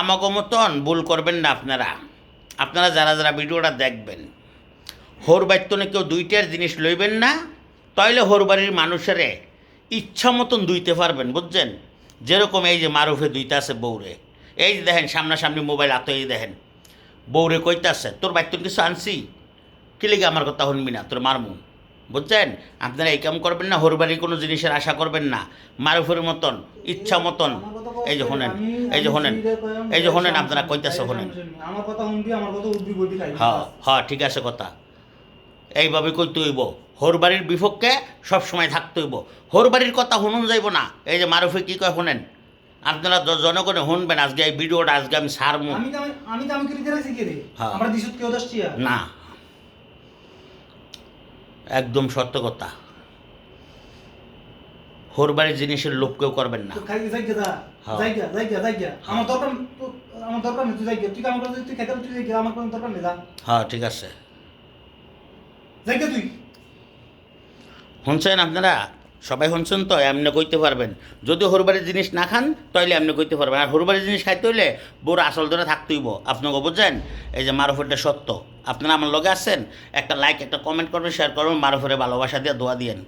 আমাকে মতন ভুল করবেন না আপনারা। আপনারা যারা যারা ভিডিওটা দেখবেন, হোর বাইতনে কেউ দুইটার জিনিস লইবেন না, তাইলে হোর বাড়ির মানুষেরে ইচ্ছা মতন দুইতে পারবেন, বুঝছেন? যেরকম এই যে মারুফে দুইটা আছে বউরে, এই যে দেখেন সামনাসামনি মোবাইল আতো, এই দেখেন বউরে কইতে আছে তোর বাইতন কিছু আনছি, কি লেগে আমার কথা শুনবি না, তোর মারমু, বুঝছেন? আপনারা এই কাম করবেন না, হোর বাড়ির কোনো জিনিসের আশা করবেন না। মারুফের মতন ইচ্ছা মতন, এই যে শোনেন, এই যে শোনেন, এই যে শোনেন, আপনারা কইতেছে শোনেন। আমার কথা শুনবি, আমার কথা উঠবি, বইবি খাইবি। হ্যাঁ হ্যাঁ, ঠিক আছে কথা, এইভাবে কইতে হইব। হোর বাড়ির বিপক্ষে সবসময় থাকতে হইব, হোর বাড়ির কথা শুনুন যাইব না। এই যে মারুফে কী কয় শোনেন, আপনারা জনগণে শুনবেন। আজকে এই ভিডিওটা আজকে আমি সারমু। আমি করে দিয়েছি কে রে? হ্যাঁ। আমরা দিছত কেউ দশটিয়া না, একদম সত্য কথা। হোর বাড়ির জিনিসের লোভ কেউ করবেন না। তো খাই যাইগা দা, হ্যাঁ। যাইগা আমার দরকার, আমার দরকার নেই, তুই যাইগা, তুই কাম করতে, তুই খাইতে, তুই যাইগা, আমার কোনো দরকার নেই, যা হ্যাঁ ঠিক আছে, যাইগা তুই। শুনছেন আপনারা? সবাই শুনছেন তো? এমনি কইতে পারবেন। যদি হোরবাড়ির জিনিস না খান তাইলে এমনি কইতে পারবেন। আর হোরবাড়ির জিনিস খাইতে হইলে বড় আসল ধরে থাকতেইব। আপনাকে বুঝছেন? এই যে মারুফেরটা সত্য। আপনারা আমার লগে আছেন, একটা লাইক, একটা কমেন্ট করবেন, শেয়ার করবেন, মারুফের ভালোবাসা দিয়ে দোয়া দিয়েন।